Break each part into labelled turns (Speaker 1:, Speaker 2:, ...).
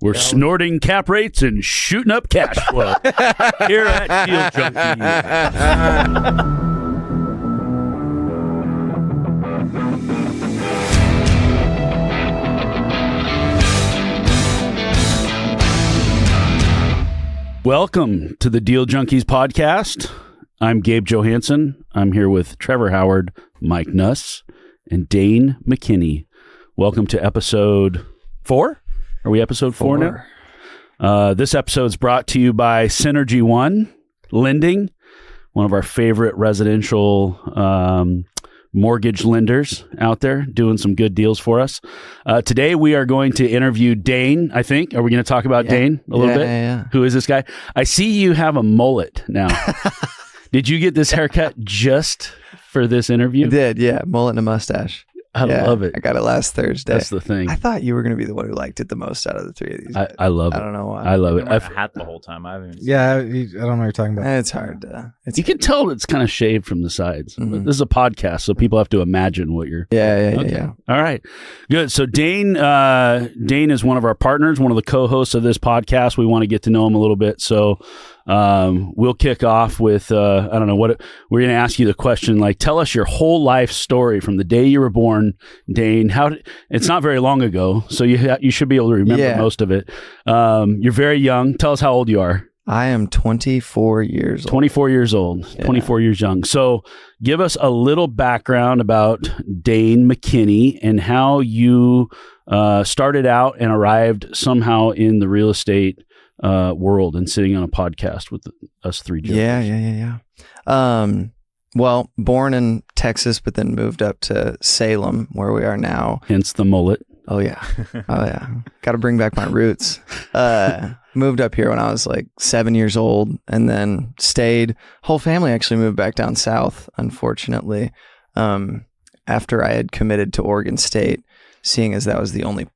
Speaker 1: We're snorting cap rates and shooting up cash flow here at Deal Junkies. Welcome to the Deal Junkies podcast. I'm Gabe Johansson. I'm here with Trevor Howard, Mike Nuss, and Dane McKinney. Welcome to episode 4. Are we episode 4 now? This episode is brought to you by Synergy One Lending, one of our favorite residential mortgage lenders out there, doing some good deals for us. Today we are going to interview Dane, I think. Are we going to talk about Dane a little bit? Yeah. Who is this guy? I see you have a mullet now. Did you get this haircut just for this interview?
Speaker 2: I did, yeah. Mullet and a mustache.
Speaker 1: I love it.
Speaker 2: I got it last Thursday.
Speaker 1: That's the thing.
Speaker 2: I thought you were going to be the one who liked it the most out of the three of these.
Speaker 1: I love it.
Speaker 2: I don't know why.
Speaker 1: I love it.
Speaker 3: I've had the whole time. I haven't.
Speaker 4: Yeah, I don't know what you're talking about.
Speaker 2: It's hard to.
Speaker 1: You can tell it's kind of shaved from the sides. Mm-hmm. This is a podcast, so people have to imagine what you're.
Speaker 2: Yeah.
Speaker 1: All right, good. So Dane is one of our partners, one of the co-hosts of this podcast. We want to get to know him a little bit, so we'll kick off with I don't know what we're going to ask you the question. Like, tell us your whole life story from the day you were born, Dane. It's not very long ago, so you should be able to remember most of it. You're very young. Tell us how old you are.
Speaker 2: I am 24 years old.
Speaker 1: 24 years old. Yeah. 24 years young. So give us a little background about Dane McKinney and how you started out and arrived somehow in the real estate world and sitting on a podcast with us three jokers.
Speaker 2: Yeah. Well, born in Texas, but then moved up to Salem, where we are now.
Speaker 1: Hence the mullet.
Speaker 2: Oh yeah. Got to bring back my roots. Moved up here when I was like 7 years old, and then stayed. Whole family actually moved back down south, unfortunately, after I had committed to Oregon State, seeing as that was the only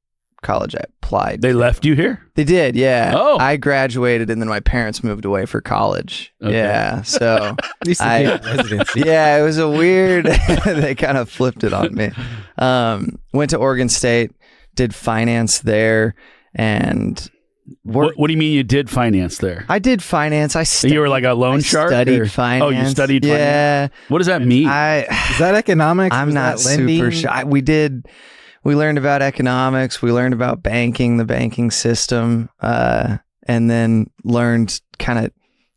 Speaker 2: college I applied.
Speaker 1: They left you here?
Speaker 2: They did, yeah.
Speaker 1: Oh.
Speaker 2: I graduated and then my parents moved away for college. Okay. Yeah, so yeah, it was a weird, they kind of flipped it on me. Went to Oregon State, did finance there, and
Speaker 1: what do you mean you did finance there?
Speaker 2: I did finance.
Speaker 1: You were like a loan shark?
Speaker 2: Studied finance.
Speaker 1: Oh, you studied finance?
Speaker 2: Yeah.
Speaker 1: What does that mean?
Speaker 4: Is that economics?
Speaker 2: I'm not super sure. We learned about economics. We learned about banking, the banking system, and then learned kind of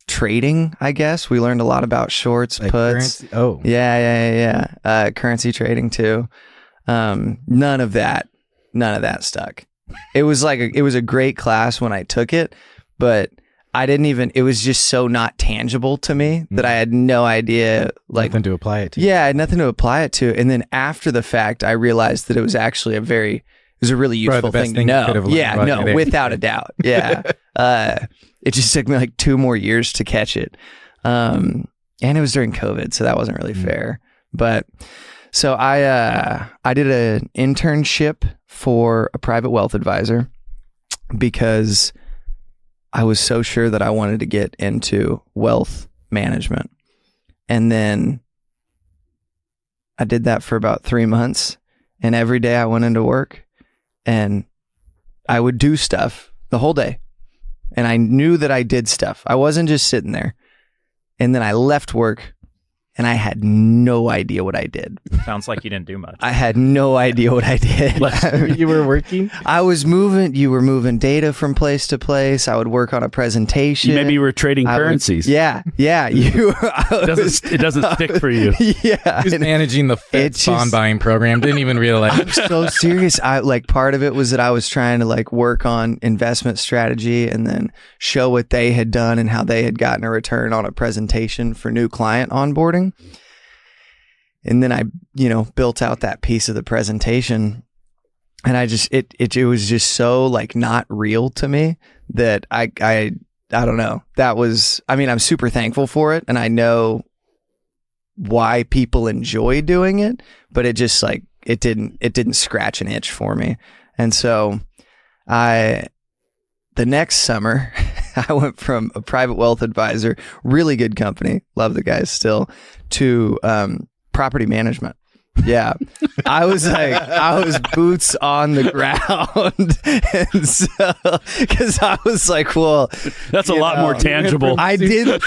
Speaker 2: trading, I guess. We learned a lot about shorts, like puts.
Speaker 4: Currency? Oh.
Speaker 2: Yeah. Currency trading too. None of that stuck. It was a great class when I took it, but it was just so not tangible to me that I had no idea.
Speaker 4: Nothing to apply it to.
Speaker 2: Yeah, I had nothing to apply it to. And then after the fact, I realized that it was actually a really useful thing to know. Yeah, without a doubt. Yeah. It just took me like 2 more years to catch it. And it was during COVID, so that wasn't really fair. But so I did an internship for a private wealth advisor because I was so sure that I wanted to get into wealth management. And then I did that for about 3 months. And every day I went into work and I would do stuff the whole day. And I knew that I did stuff. I wasn't just sitting there. And then I left work and I had no idea what I did.
Speaker 3: Sounds like you didn't do much.
Speaker 2: I had no idea what I did.
Speaker 4: You were working?
Speaker 2: You were moving data from place to place. I would work on a presentation.
Speaker 1: Maybe you were trading currencies.
Speaker 2: Yeah.
Speaker 1: It doesn't stick for you.
Speaker 2: Yeah.
Speaker 4: He was managing the Fed bond buying program. Didn't even realize.
Speaker 2: I'm so serious. Part of it was that I was trying to work on investment strategy and then show what they had done and how they had gotten a return on a presentation for new client onboarding. And then I, built out that piece of the presentation, and it was just so not real to me that I don't know. That was, I'm super thankful for it, and I know why people enjoy doing it, but it just it didn't scratch an itch for me. And so the next summer I went from a private wealth advisor, really good company, love the guys still, to property management. Yeah. I was boots on the ground. And so, because I was like, well,
Speaker 1: that's a lot more tangible.
Speaker 2: I didn't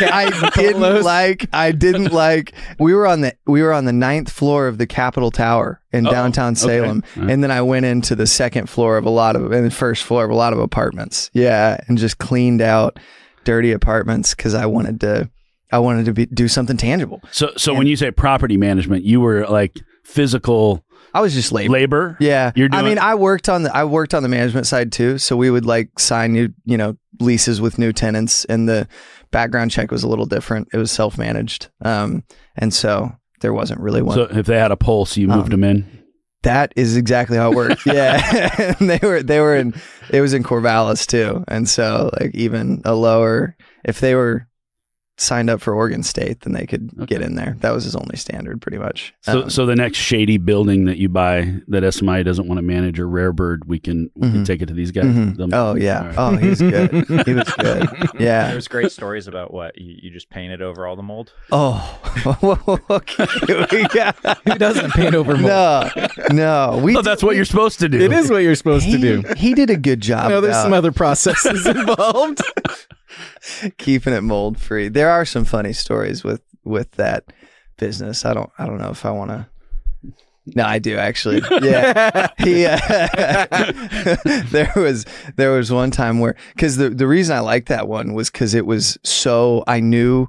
Speaker 2: like, we were on the 9th floor of the Capitol Tower in downtown Salem. Okay. Right. And then I went into the second floor of the first floor of a lot of apartments. Yeah. And just cleaned out dirty apartments because I wanted to do something tangible.
Speaker 1: So when you say property management, you were like physical.
Speaker 2: I was just labor. Yeah. I worked on the management side too. So we would like sign new, leases with new tenants, and the background check was a little different. It was self-managed. And so there wasn't really one.
Speaker 1: So if they had a pulse, you moved them in?
Speaker 2: That is exactly how it worked. Yeah. And it was in Corvallis too. And so like even if they were signed up for Oregon State, then they could get in there. That was his only standard pretty much.
Speaker 1: So the next shady building that you buy that SMI doesn't want to manage, or Rare Bird, we can take it to these guys.
Speaker 2: Oh yeah. Right. Oh, he's good. He was good. Yeah.
Speaker 3: There's great stories about what you just painted over all the mold.
Speaker 2: Oh, okay.
Speaker 4: Who doesn't paint over mold?
Speaker 2: No.
Speaker 1: That's what you're supposed to do.
Speaker 4: It is what you're supposed to do.
Speaker 2: He did a good job.
Speaker 4: There's some other processes involved.
Speaker 2: Keeping it mold free. There are some funny stories with that business. I don't know if I want to. No, I do actually. Yeah. There was one time where, because the reason I liked that one was because it was so, I knew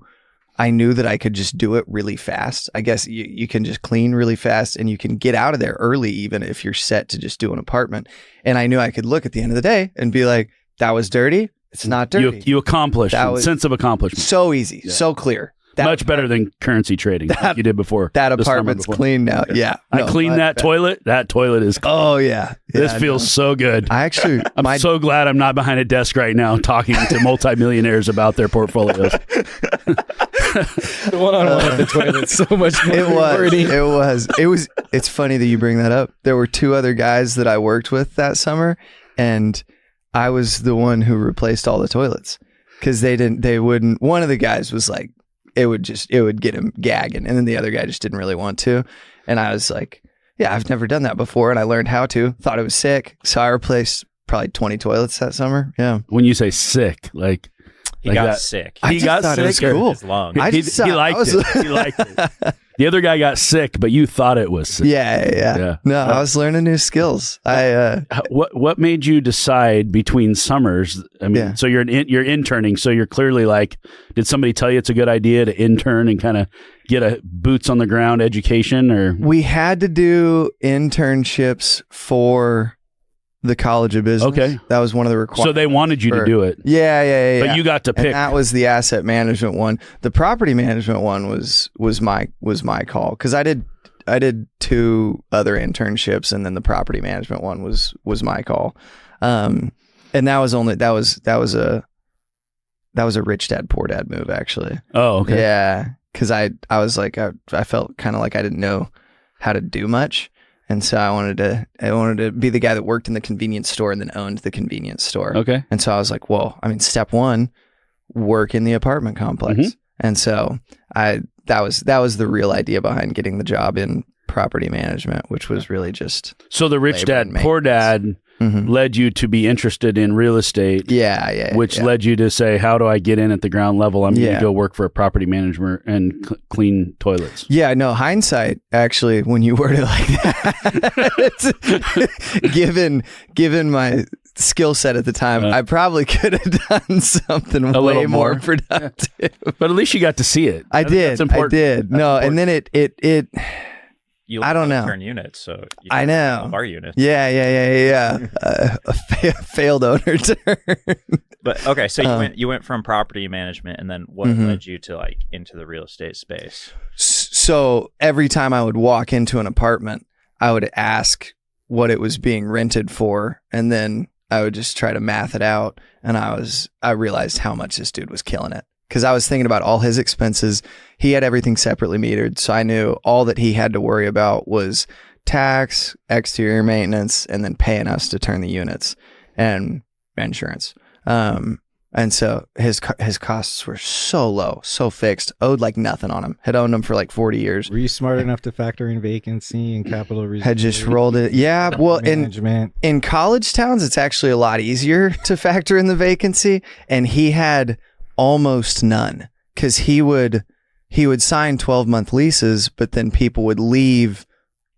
Speaker 2: that I could just do it really fast. I guess you can just clean really fast, and you can get out of there early even if you're set to just do an apartment. And I knew I could look at the end of the day and be like, that was dirty. It's not dirty.
Speaker 1: You accomplished. Sense of accomplishment.
Speaker 2: So easy. Yeah. So clear.
Speaker 1: Much better than currency trading like you did before.
Speaker 2: That apartment's clean now. Yeah.
Speaker 1: I cleaned that toilet. That toilet is clean.
Speaker 2: Oh, yeah.
Speaker 1: This feels so good.
Speaker 2: I'm
Speaker 1: so glad I'm not behind a desk right now talking to multimillionaires about their portfolios.
Speaker 4: The one-on-one at the toilet's so much more rewarding.
Speaker 2: It's funny that you bring that up. There were 2 other guys that I worked with that summer, and I was the one who replaced all the toilets because they wouldn't. One of the guys was like, it would get him gagging, and then the other guy just didn't really want to. And I was like, yeah, I've never done that before, and I learned how to. Thought it was sick, so I replaced probably 20 toilets that summer. Yeah.
Speaker 1: When you say sick, like
Speaker 3: he got sick.
Speaker 1: He got sick.
Speaker 2: It was cool.
Speaker 3: His lung.
Speaker 1: He liked it. He liked it. The other guy got sick, but you thought it was sick.
Speaker 2: Yeah. No, I was learning new skills.
Speaker 1: What made you decide between summers? I mean, so you're interning, so you're clearly like, did somebody tell you it's a good idea to intern and kind of get a boots on the ground education? Or
Speaker 2: we had to do internships for the College of Business. Okay. That was one of the requirements.
Speaker 1: So they wanted you to do it.
Speaker 2: Yeah.
Speaker 1: But you got to pick.
Speaker 2: And that was the asset management one. The property management one was my call, because I did 2 other internships, and then the property management one was my call. And that was a rich dad poor dad move, actually.
Speaker 1: Oh, okay.
Speaker 2: Yeah, because I was like, I felt kind of like I didn't know how to do much. And so I wanted to be the guy that worked in the convenience store and then owned the convenience store.
Speaker 1: Okay.
Speaker 2: And so I was like, well, I mean, step 1, work in the apartment complex. Mm-hmm. And so that was the real idea behind getting the job in property management, which was really just.
Speaker 1: So the rich dad, poor dad led you to be interested in real estate.
Speaker 2: Yeah.
Speaker 1: Which led you to say, how do I get in at the ground level? I'm going to go work for a property manager and clean toilets.
Speaker 2: Yeah, no, hindsight, actually, when you word it like that, given my skill set at the time, I probably could have done something way more productive.
Speaker 1: But at least you got to see it.
Speaker 2: I did. No, and then it I don't know.
Speaker 3: Turn units, so
Speaker 2: I know
Speaker 3: our units.
Speaker 2: Yeah. A failed owner turn.
Speaker 3: But okay, so you went from property management, and then what led you to into the real estate space?
Speaker 2: So every time I would walk into an apartment, I would ask what it was being rented for, and then I would just try to math it out. And I realized how much this dude was killing it. Because I was thinking about all his expenses. He had everything separately metered. So I knew all that he had to worry about was tax, exterior maintenance, and then paying us to turn the units and insurance. And so his costs were so low, so fixed, owed like nothing on him. Had owned them for like 40 years.
Speaker 4: Were you smart enough to factor in vacancy and capital reserve?
Speaker 2: Had just rolled it. Yeah. Well, in college towns, it's actually a lot easier to factor in the vacancy. And he had almost none because he would sign 12-month leases, but then people would leave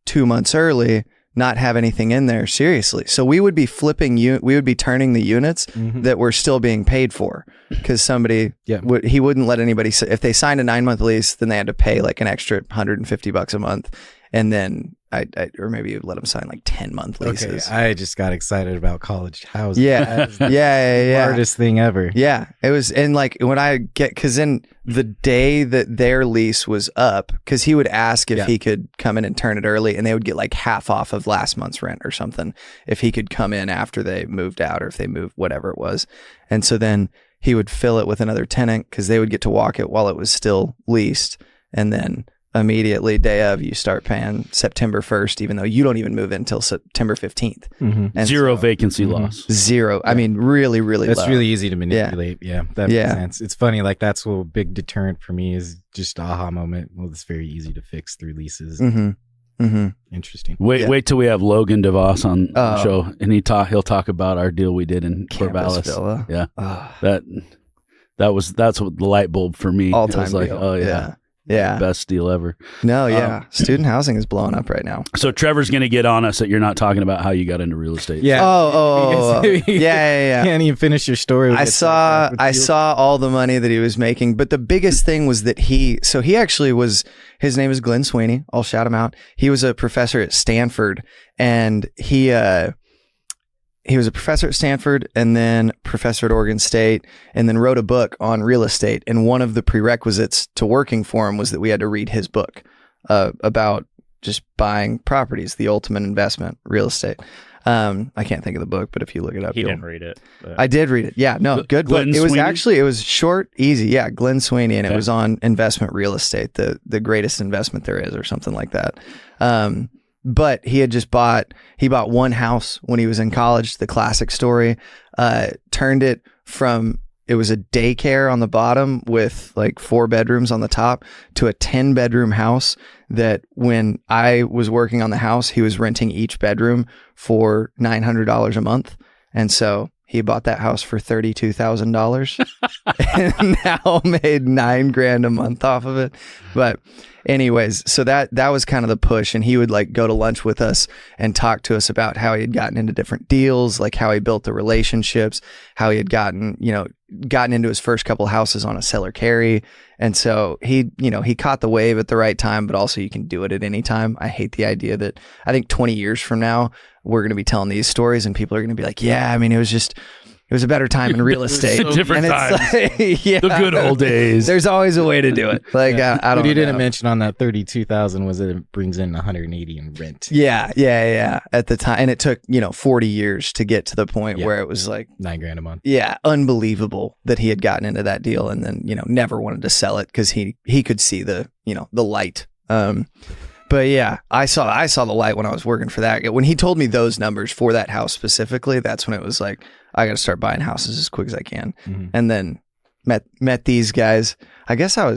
Speaker 2: 2 months early, not have anything in there seriously. So we would be we would be turning the units that were still being paid for because somebody he wouldn't let anybody, if they signed a 9-month lease, then they had to pay like an extra $150 a month. And then or maybe you'd let them sign like 10-month leases.
Speaker 4: Okay, I just got excited about college housing.
Speaker 2: Yeah.
Speaker 4: Hardest thing ever.
Speaker 2: Yeah. It was, and like because in the day that their lease was up, because he would ask if he could come in and turn it early, and they would get like half off of last month's rent or something if he could come in after they moved out or if they moved, whatever it was. And so then he would fill it with another tenant because they would get to walk it while it was still leased. And then immediately day of, you start paying September 1st, even though you don't even move in until September 15th.
Speaker 1: And zero vacancy loss.
Speaker 2: Zero. I mean, really, really
Speaker 4: That's
Speaker 2: low.
Speaker 4: really easy to manipulate. Yeah. That makes sense. It's funny. Like that's a big deterrent for me is just aha moment. Well, it's very easy to fix through leases. Interesting.
Speaker 1: Wait till we have Logan DeVos on the show, and he'll talk about our deal we did in Corvallis.
Speaker 2: Villa.
Speaker 1: Yeah. That's what the light bulb for me.
Speaker 2: All time
Speaker 1: it was like,
Speaker 2: deal.
Speaker 1: oh yeah. Best deal ever.
Speaker 2: No, student housing is blowing up right now.
Speaker 1: So Trevor's going to get on us that you're not talking about how you got into real estate.
Speaker 2: Yeah. Yeah.
Speaker 4: Can't even finish your story.
Speaker 2: I saw all the money that he was making, but the biggest thing was that his name is Glenn Sweeney. I'll shout him out. He was a professor at Stanford, and he was a professor at Stanford and then professor at Oregon State, and then wrote a book on real estate. And one of the prerequisites to working for him was that we had to read his book about just buying properties, the ultimate investment, real estate. I can't think of the book, but if you look it up,
Speaker 3: he didn't read it.
Speaker 2: I did read it. Yeah, no, good book. It was short, easy. Yeah, Glenn Sweeney, and it was on investment real estate, the greatest investment there is, or something like that. But he had just bought one house when he was in college, the classic story, turned it from, it was a daycare on the bottom with like 4 bedrooms on the top to a 10-bedroom house that when I was working on the house, he was renting each bedroom for $900 a month. And so he bought that house for $32,000 and now made $9,000 a month off of it. But anyways, so that was kind of the push. And he would like go to lunch with us and talk to us about how he had gotten into different deals, like how he built the relationships, how he had gotten into his first couple houses on a seller carry. And so he caught the wave at the right time, but also you can do it at any time. I hate the idea that I think 20 years from now, we're going to be telling these stories and people are going to be like, yeah, I mean, it was a better time in real estate.
Speaker 1: Different times.
Speaker 2: Like,
Speaker 1: the good old days.
Speaker 2: There's always a way to do it. Like, I don't know.
Speaker 4: But you didn't mention on that 32,000 was that it brings in 180 in rent.
Speaker 2: Yeah. At the time. And it took, 40 years to get to the point where it was like
Speaker 4: $9,000 a month.
Speaker 2: Yeah. Unbelievable that he had gotten into that deal and then, never wanted to sell it because he could see the light. But yeah, I saw the light when I was working for that. When he told me those numbers for that house specifically, that's when it was like, I got to start buying houses as quick as I can. And then met these guys. I guess I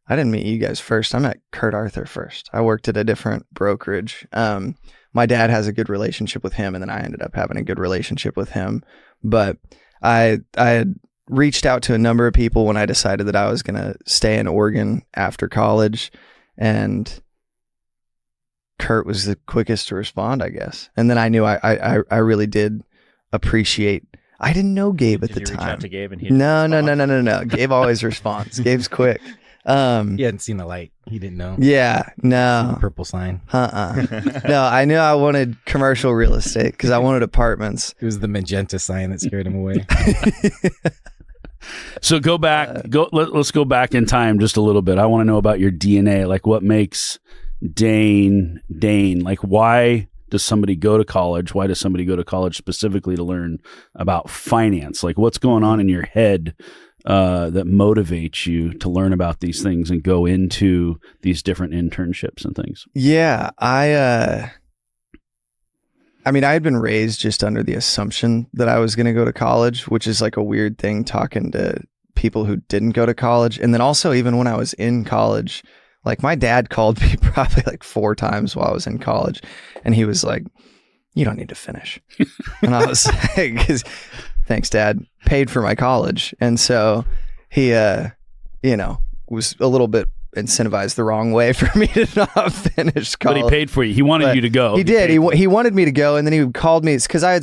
Speaker 2: didn't meet you guys first. I met Kurt Arthur first. I worked at a different brokerage. My dad has a good relationship with him, and then I ended up having a good relationship with him. But I had reached out to a number of people when I decided that I was going to stay in Oregon after college, and Kurt was the quickest to respond, I guess. And then I knew I really did appreciate. I didn't know Gabe at the time. Did you reach out
Speaker 3: to Gabe and he
Speaker 2: No. Gabe always responds. Gabe's quick.
Speaker 4: He hadn't seen the light. He didn't know.
Speaker 2: Yeah, no.
Speaker 4: Purple sign.
Speaker 2: No, I knew I wanted commercial real estate because I wanted apartments.
Speaker 4: It was the magenta sign that scared him away.
Speaker 1: So let's go back in time just a little bit. I want to know about your DNA. Like what makes Dane? Like why does somebody go to college? Why does somebody go to college specifically to learn about finance? Like what's going on in your head that motivates you to learn about these things and go into these different internships and things?
Speaker 2: Yeah, I mean, I had been raised just under the assumption that I was going to go to college, which is like a weird thing talking to people who didn't go to college. And then also, even when I was in college, like my dad called me probably like 4 times while I was in college. And he was like, you don't need to finish. And I was like, thanks, Dad, paid for my college. And so he, was a little bit incentivized the wrong way for me to not finish college.
Speaker 1: But he paid for you. He wanted you to go.
Speaker 2: He did. He wanted me to go. And then he called me. It's because I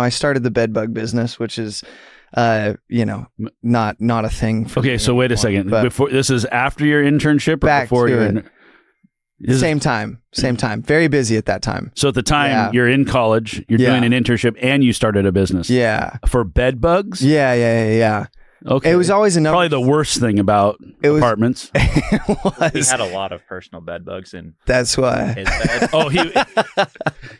Speaker 2: started the bed bug business, which is, not a thing for me
Speaker 1: so wait a second. Before, this is after your internship or before your...
Speaker 2: Same time. Very busy at that time.
Speaker 1: So at the time you're in college, you're doing an internship, and you started a business.
Speaker 2: Yeah.
Speaker 1: For bed bugs?
Speaker 2: Yeah.
Speaker 1: Okay.
Speaker 2: It was always probably
Speaker 1: the worst thing about apartments.
Speaker 3: He had a lot of personal bed bugs in.
Speaker 2: That's why.
Speaker 3: His bed.
Speaker 1: Oh,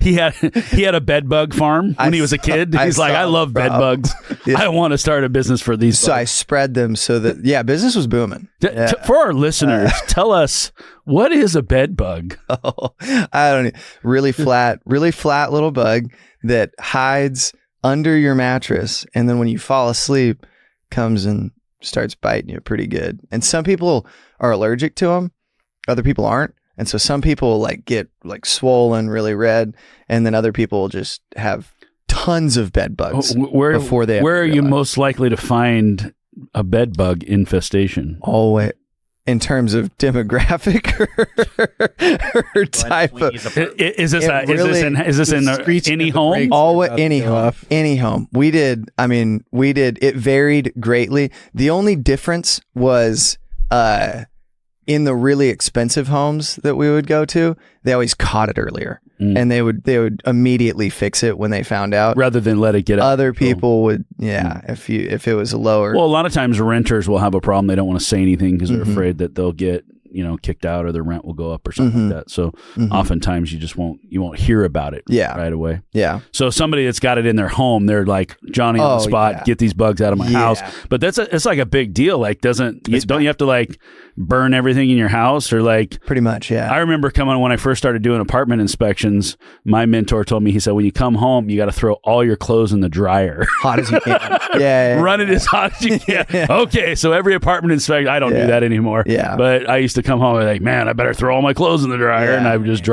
Speaker 1: he had a bed bug farm when he was a kid. He's like, I love bed bugs. Yeah. I want to start a business for these.
Speaker 2: So bugs. I spread them so that business was booming.
Speaker 1: For our listeners, tell us, what is a bed bug?
Speaker 2: Oh, I don't know. Really flat little bug that hides under your mattress, and then when you fall asleep, comes and starts biting you pretty good. And some people are allergic to them, other people aren't. And so some people like get like swollen, really red, and then other people just have tons of bed bugs
Speaker 1: where are you most likely to find a bed bug infestation?
Speaker 2: Always. In terms of demographic or type of,
Speaker 1: is this in any home?
Speaker 2: Any home. We did. It varied greatly. The only difference was in the really expensive homes that we would go to, they always caught it earlier, and they would immediately fix it when they found out,
Speaker 1: rather than let it get out.
Speaker 2: Other people would, if it was a lower.
Speaker 1: Well, a lot of times renters will have a problem. They don't want to say anything because they're afraid that they'll get kicked out or their rent will go up or something like that. So oftentimes you won't hear about it right away.
Speaker 2: Yeah.
Speaker 1: So somebody that's got it in their home, they're like, Johnny on the spot, get these bugs out of my house. But it's like a big deal. Like, don't you have to like burn everything in your house or like?
Speaker 2: Pretty much, yeah.
Speaker 1: I remember when I first started doing apartment inspections, my mentor told me, he said, when you come home, you got to throw all your clothes in the dryer.
Speaker 2: Hot as you can.
Speaker 1: Run it as hot as you can. Okay. So every apartment inspection, I don't do that anymore.
Speaker 2: Yeah.
Speaker 1: But I used to come home and like, man, I better throw all my clothes in the dryer, and I would just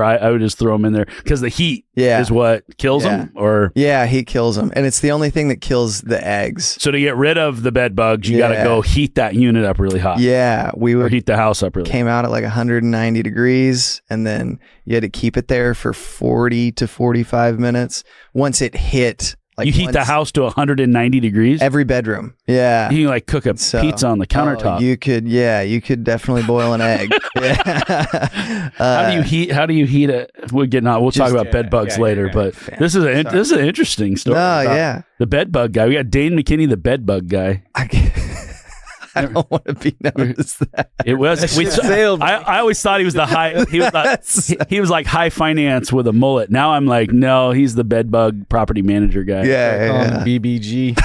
Speaker 1: throw them in there because the heat is what kills them. Or
Speaker 2: heat kills them, and it's the only thing that kills the eggs.
Speaker 1: So to get rid of the bed bugs, you got to go heat that unit up really hot.
Speaker 2: Yeah, we would
Speaker 1: heat the house up really.
Speaker 2: Came out at like 190 degrees, and then you had to keep it there for 40 to 45 minutes. Once it hit. Like
Speaker 1: you heat the house to 190 degrees?
Speaker 2: Every bedroom. Yeah.
Speaker 1: You can like cook a pizza on the countertop.
Speaker 2: You could definitely boil an egg.
Speaker 1: How do you heat it? We'll talk about bed bugs later, but this is an interesting story. The bed bug guy. We got Dane McKinney, the bed bug guy.
Speaker 2: I don't want to be known as that.
Speaker 1: It was. I always thought he was the high. He was like high finance with a mullet. Now I'm like, no, he's the bed bug property manager guy.
Speaker 4: BBG.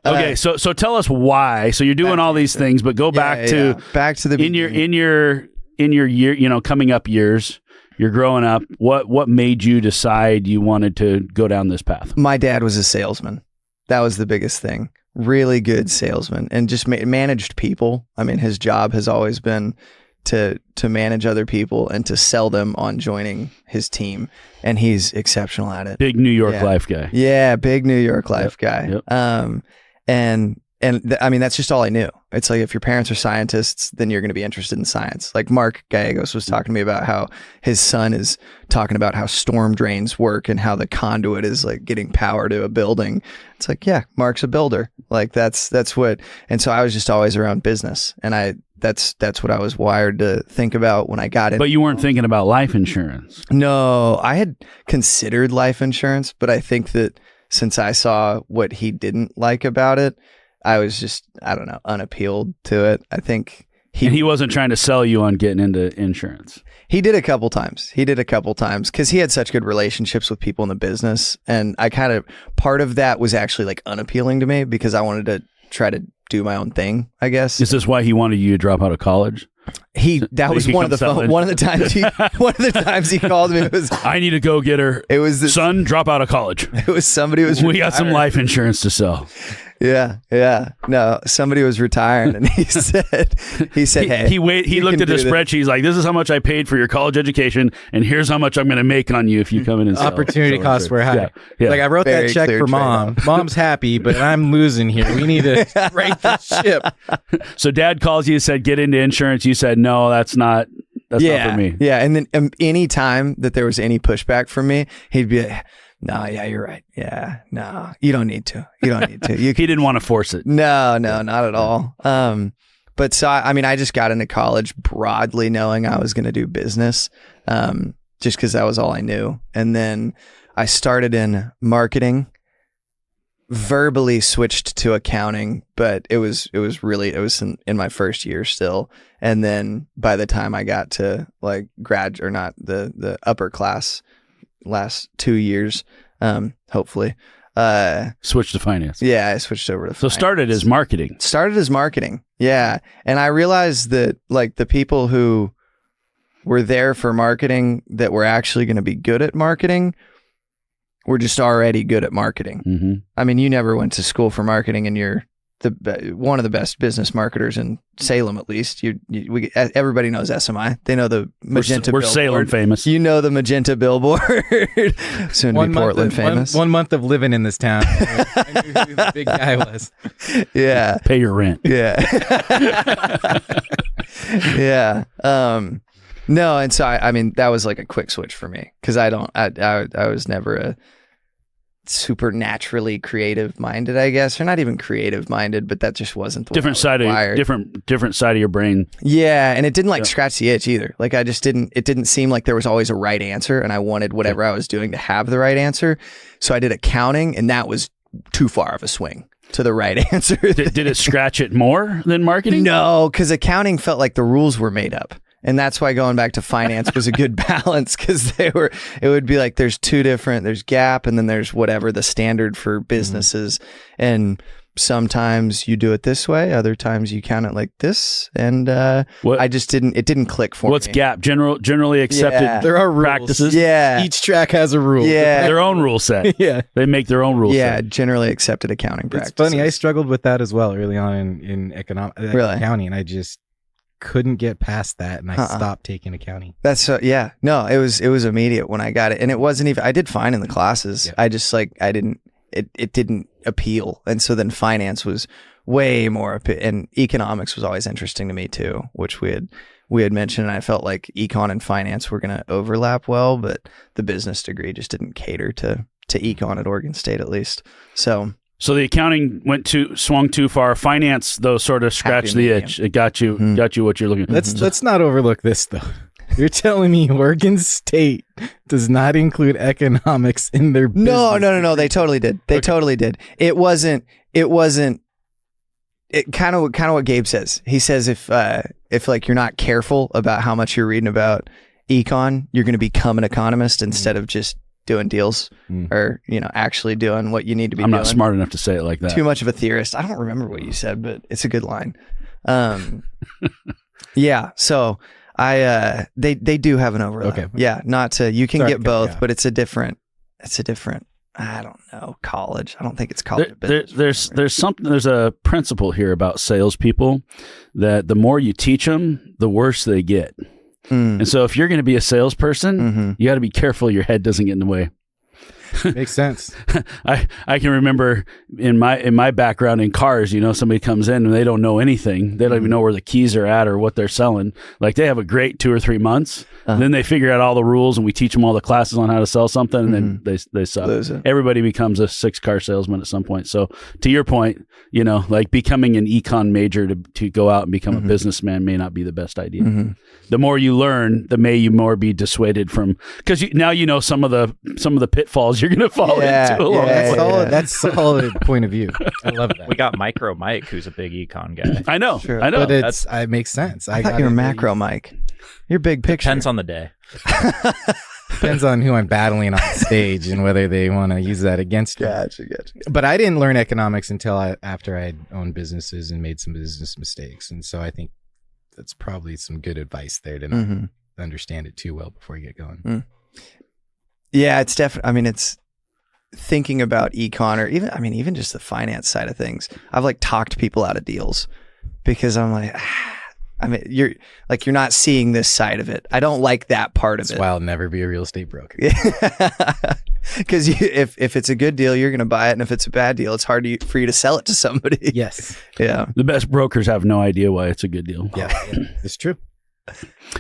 Speaker 1: Okay, so tell us why. So you're doing all these things, but go back to
Speaker 2: the
Speaker 1: in your year, coming up years. You're growing up. What made you decide you wanted to go down this path?
Speaker 2: My dad was a salesman. That was the biggest thing. Really good salesman, and just managed people. I mean, his job has always been to manage other people and to sell them on joining his team, and he's exceptional at it.
Speaker 1: Big New York life guy.
Speaker 2: Yeah, big New York life guy.
Speaker 1: Yep.
Speaker 2: I mean, that's just all I knew. It's like if your parents are scientists, then you're going to be interested in science. Like Mark Gallegos was talking to me about how his son is talking about how storm drains work and how the conduit is like getting power to a building. It's like, yeah, Mark's a builder. Like that's what. And so I was just always around business, and that's what I was wired to think about when I got in.
Speaker 1: But you weren't thinking about life insurance.
Speaker 2: No, I had considered life insurance, but I think that since I saw what he didn't like about it, I was just, I don't know, unappealed to it. I think
Speaker 1: he wasn't trying to sell you on getting into insurance.
Speaker 2: He did a couple times because he had such good relationships with people in the business. And I part of that was actually like unappealing to me because I wanted to try to do my own thing, I guess.
Speaker 1: Is this why he wanted you to drop out of college?
Speaker 2: That was one of the times he called me. It was,
Speaker 1: I need to go get her.
Speaker 2: It was
Speaker 1: son, drop out of college.
Speaker 2: It was somebody was
Speaker 1: we got some life insurance to sell.
Speaker 2: Yeah. No, somebody was retiring, and he said, "Hey."
Speaker 1: He looked at the spreadsheet. He's like, "This is how much I paid for your college education, and here's how much I'm going to make on you if you come in and sell."
Speaker 4: Opportunity costs were high.
Speaker 1: Yeah.
Speaker 4: Like I wrote that check for mom. Mom's happy, but I'm losing here. We need to right the ship.
Speaker 1: So dad calls you and said, "Get into insurance." You said, "No, that's not for me."
Speaker 2: Yeah, and then any time that there was any pushback from me, he'd be like, "No, yeah, you're right. Yeah, no, you don't need to. He
Speaker 1: didn't want to force it.
Speaker 2: No, not at all. But so, I just got into college broadly knowing I was going to do business, just because that was all I knew. And then I started in marketing, verbally switched to accounting, but it was in my first year still. And then by the time I got to like the upper class, last 2 years, hopefully,
Speaker 1: switched to finance.
Speaker 2: Yeah, I switched over to finance.
Speaker 1: So started as marketing. Yeah. And I realized that like the people who were there for marketing that were actually going to be good at marketing were just already good at marketing. Mm-hmm.
Speaker 2: I mean, you never went to school for marketing, and you're one of the best business marketers in Salem, at least. Everybody knows SMI. They know the magenta billboard.
Speaker 1: We're Salem famous.
Speaker 2: You know the magenta billboard. Soon to be Portland famous.
Speaker 4: One month of living in this town. I knew who the big guy was.
Speaker 2: Yeah.
Speaker 1: Pay your rent.
Speaker 2: Yeah. Yeah. No, and so that was like a quick switch for me, because I was never a super naturally creative minded, I guess, or not even creative minded, but that just wasn't the
Speaker 1: different side of your brain.
Speaker 2: Yeah, and it didn't scratch the itch either. Like it didn't seem like there was always a right answer, and I wanted whatever I was doing to have the right answer. So I did accounting, and that was too far of a swing to the right answer.
Speaker 1: Did it scratch it more than marketing?
Speaker 2: No, because accounting felt like the rules were made up. And that's why going back to finance was a good balance, because it would be like there's there's GAAP, and then there's whatever the standard for businesses. Mm-hmm. And sometimes you do it this way, other times you count it like this. And it didn't click for me.
Speaker 1: What's GAAP? Generally accepted.
Speaker 2: Yeah.
Speaker 4: There are
Speaker 2: rules.
Speaker 4: practices.
Speaker 2: Yeah.
Speaker 4: Each track has a rule.
Speaker 2: Yeah.
Speaker 1: Their own rule set.
Speaker 4: Yeah.
Speaker 1: They make their own rule set.
Speaker 2: Yeah, generally accepted accounting practices.
Speaker 4: It's funny. I struggled with that as well early on in accounting, and I just couldn't get past that, and I stopped taking accounting.
Speaker 2: That's yeah. No, it was immediate when I got it, and it wasn't even. I did fine in the classes. Yeah. I just it didn't appeal, and so then finance was way more, and economics was always interesting to me too, which we had mentioned. And I felt like econ and finance were going to overlap well, but the business degree just didn't cater to econ at Oregon State, at least.
Speaker 1: So the accounting swung too far. Finance, though, sort of scratched the itch. It got you what you're looking for.
Speaker 4: Let's not overlook this, though. You're telling me Oregon State does not include economics in their business?
Speaker 2: No. They totally did. Totally did. It wasn't. It kind of what Gabe says. He says if like you're not careful about how much you're reading about econ, you're going to become an economist instead of just doing deals or, actually doing what you need to be doing.
Speaker 1: I'm not smart enough to say it like that.
Speaker 2: Too much of a theorist. I don't remember what you said, but it's a good line. Yeah. So they do have an overlap. Okay. Yeah. You can get both, but it's a different, I don't know, college. I don't think it's college.
Speaker 1: There's a principle here about salespeople that the more you teach them, the worse they get. And so if you're going to be a salesperson, you got to be careful your head doesn't get in the way.
Speaker 4: Makes sense.
Speaker 1: I can remember in my background in cars, somebody comes in and they don't know anything. They don't even know where the keys are at or what they're selling. Like they have a great 2 or 3 months. And then they figure out all the rules, and we teach them all the classes on how to sell something, and then they suck. Everybody becomes a 6-car salesman at some point. So to your point, like becoming an econ major to go out and become a businessman may not be the best idea. The more you learn, the may you more be dissuaded from, because now some of the pitfalls you're going to fall into.
Speaker 4: That's a solid point of view. I love that.
Speaker 3: We got Micro Mike, who's a big econ guy.
Speaker 1: I know.
Speaker 2: Sure.
Speaker 1: I know.
Speaker 4: But it makes sense.
Speaker 2: I thought you were Macro Mike. You're big picture.
Speaker 3: Depends on the day.
Speaker 4: Depends on who I'm battling on stage and whether they want to use that against me.
Speaker 2: Gotcha.
Speaker 4: But I didn't learn economics until after I had owned businesses and made some business mistakes. And so I think that's probably some good advice there to not understand it too well before you get going.
Speaker 2: Yeah, it's definitely, I mean, it's thinking about econ or even just the finance side of things. I've like talked people out of deals because I'm like, you're not seeing this side of it. I don't like that part of it.
Speaker 4: That's why I'll never be a real estate broker.
Speaker 2: Because if it's a good deal, you're going to buy it. And if it's a bad deal, it's hard for you to sell it to somebody.
Speaker 4: Yes.
Speaker 2: Yeah.
Speaker 1: The best brokers have no idea why it's a good deal.
Speaker 4: Yeah, it's true.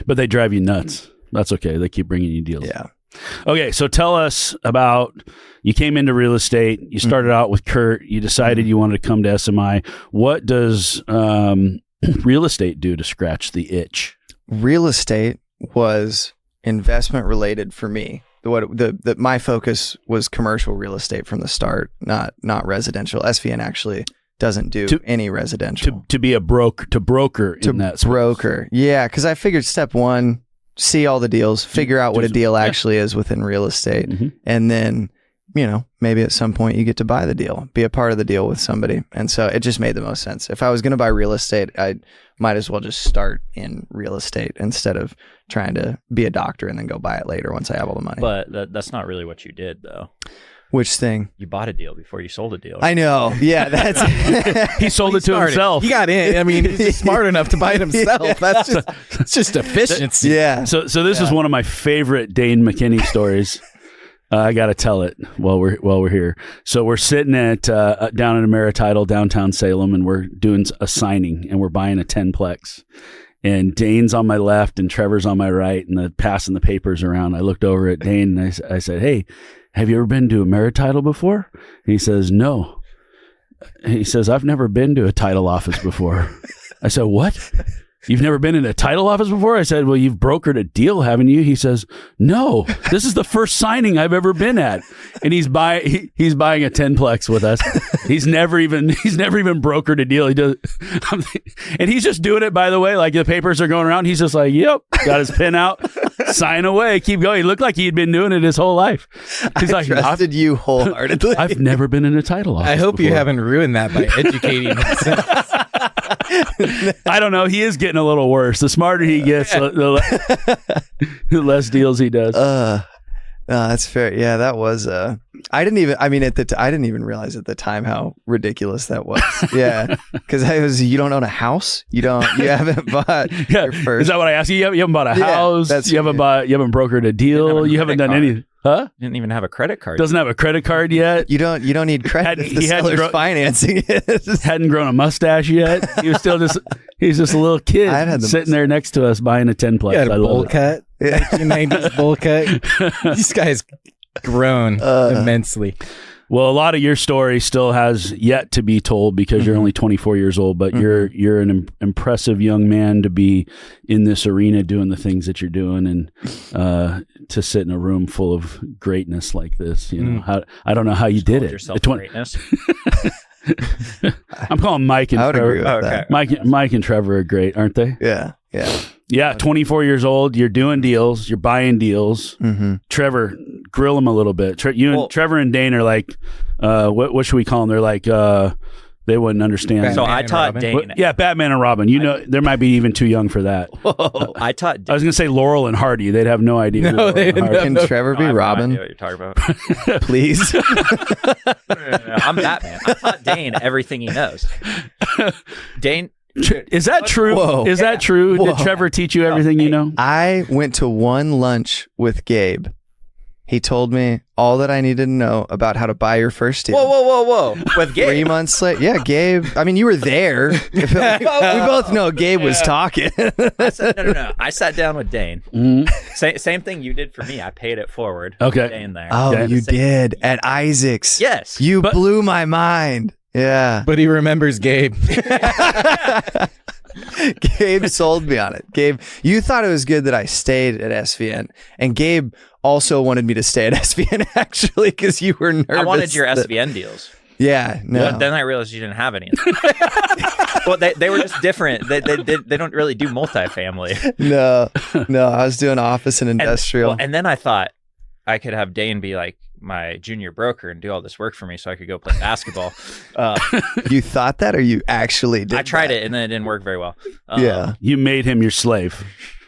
Speaker 1: But they drive you nuts. That's okay. They keep bringing you deals.
Speaker 2: Yeah.
Speaker 1: Okay, so tell us about, you came into real estate, you started out with Kurt, you decided you wanted to come to SMI. What does real estate do to scratch the itch?
Speaker 2: Real estate was investment related for me. My focus was commercial real estate from the start, not residential. SVN actually doesn't do any residential.
Speaker 1: To be a broker in that space.
Speaker 2: Broker. Yeah, because I figured step one, see all the deals, figure out what a deal actually is within real estate. And then, maybe at some point you get to buy the deal, be a part of the deal with somebody. And so it just made the most sense. If I was going to buy real estate, I might as well just start in real estate instead of trying to be a doctor and then go buy it later once I have all the money.
Speaker 3: But that's not really what you did, though.
Speaker 2: Which thing?
Speaker 3: You bought a deal before you sold a deal.
Speaker 2: I know. Yeah, that's
Speaker 1: he sold it to himself.
Speaker 4: He got in. I mean, he's just smart enough to buy it himself. That's just efficiency.
Speaker 2: Yeah.
Speaker 1: So this is one of my favorite Dane McKinney stories. I got to tell it while we're here. So we're sitting at down in Ameritidal, downtown Salem, and we're doing a signing, and we're buying a 10-plex. And Dane's on my left, and Trevor's on my right, and passing the papers around. I looked over at Dane, and I said, "Hey, have you ever been to Ameritidal before?" And he says, "No." He says, "I've never been to a title office before." I said, "What? You've never been in a title office before?" I said, "Well, you've brokered a deal, haven't you?" He says, "No, this is the first signing I've ever been at." And he's buying a 10-plex with us. He's never even brokered a deal. He does, and he's just doing it, by the way, like the papers are going around. He's just like, "Yep," got his pen out, sign away, keep going. He looked like he'd been doing it his whole life. He's
Speaker 2: like, trusted you wholeheartedly.
Speaker 1: I've never been in a title office.
Speaker 4: I hope
Speaker 1: before.
Speaker 4: You haven't ruined that by educating himself.
Speaker 1: I don't know. He is getting a little worse. The smarter he gets, the less deals he does.
Speaker 2: That's fair. Yeah, that was. I didn't even realize at the time how ridiculous that was. Yeah, because you don't own a house. You haven't bought your first.
Speaker 1: Is that what I asked you? You haven't bought a house. You haven't brokered a deal. You haven't done anything. Huh?
Speaker 3: Didn't even have a credit card.
Speaker 1: Doesn't have a credit card yet.
Speaker 2: You don't need credit if the seller's financing it.
Speaker 1: Hadn't grown a mustache yet. He was still he's just a little kid sitting there next to us buying a 10-plex.
Speaker 4: He had a bowl cut. 1990s bowl cut. This guy's grown immensely.
Speaker 1: Well, a lot of your story still has yet to be told because you're only 24 years old, but you're an impressive young man to be in this arena doing the things that you're doing, and to sit in a room full of greatness like this. You know, I don't know how you did it.
Speaker 3: Yourself greatness.
Speaker 1: I'm calling Mike and Trevor.
Speaker 2: Agree with that.
Speaker 1: Mike and Trevor are great, aren't they?
Speaker 2: Yeah.
Speaker 1: 24 years old. You're doing deals. You're buying deals. Trevor, grill him a little bit. Trevor and Dane are like, what should we call them? They're like, they wouldn't understand.
Speaker 3: So I taught Dane.
Speaker 1: Yeah, Batman and Robin. There might be even too young for that.
Speaker 3: I taught Dane.
Speaker 1: I was going to say Laurel and Hardy. They'd have no idea.
Speaker 4: No, they didn't.
Speaker 2: Can Trevor be Robin?
Speaker 3: I have no idea what you're talking about.
Speaker 2: Please.
Speaker 3: No, I'm Batman. I taught Dane everything he knows. Dane.
Speaker 1: Is that true?
Speaker 2: Whoa.
Speaker 1: Is that true? Did Trevor teach you everything you know?
Speaker 2: I went to one lunch with Gabe. He told me all that I needed to know about how to buy your first deal.
Speaker 3: Whoa. With Gabe?
Speaker 2: 3 months later. Yeah, Gabe. I mean, you were there. We both know Gabe was talking.
Speaker 3: No. I sat down with Dane. Same thing you did for me. I paid it forward.
Speaker 1: Okay.
Speaker 3: Dane there.
Speaker 2: Oh, you did. At Isaac's.
Speaker 3: Yes.
Speaker 2: You blew my mind. Yeah.
Speaker 4: But he remembers Gabe.
Speaker 2: Gabe sold me on it. Gabe, you thought it was good that I stayed at SVN. And Gabe also wanted me to stay at SVN, actually, because you were nervous.
Speaker 3: I wanted your SVN deals.
Speaker 2: Yeah, no.
Speaker 3: But then I realized you didn't have any. Well, they were just different. They don't really do multifamily.
Speaker 2: No, I was doing office and industrial.
Speaker 3: And then I thought, I could have Dane be like my junior broker and do all this work for me so I could go play basketball.
Speaker 2: You thought that, or you actually did?
Speaker 3: I tried it and then it didn't work very well.
Speaker 2: Yeah.
Speaker 1: You made him your slave.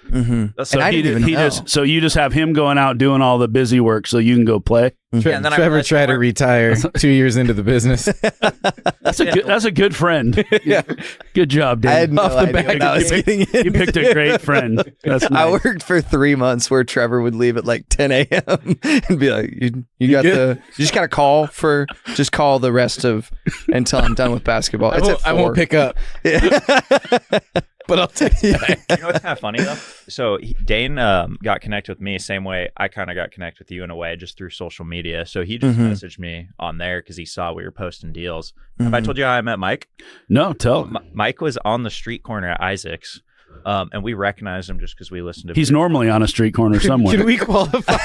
Speaker 2: Mm-hmm.
Speaker 1: So so you just have him going out doing all the busy work so you can go play.
Speaker 3: And then
Speaker 4: Trevor tried to retire 2 years into the business.
Speaker 1: That's a good friend.
Speaker 4: Yeah.
Speaker 1: Good job, Dane.
Speaker 2: I had no idea
Speaker 1: you picked a great friend. That's nice.
Speaker 2: I worked for 3 months where Trevor would leave at like 10 a.m. and be like, you just got to call the rest of until I'm done with basketball.
Speaker 4: I won't pick up. But I'll take it back.
Speaker 3: You know what's kind of funny though? So Dane got connected with me same way I kind of got connected with you in a way, just through social media. So he just messaged me on there because he saw we were posting deals. Have I told you how I met Mike?
Speaker 1: No, tell.
Speaker 3: Mike was on the street corner at Isaac's. And we recognized him just because we listened to
Speaker 1: He's normally on a street corner somewhere.
Speaker 4: Can we qualify?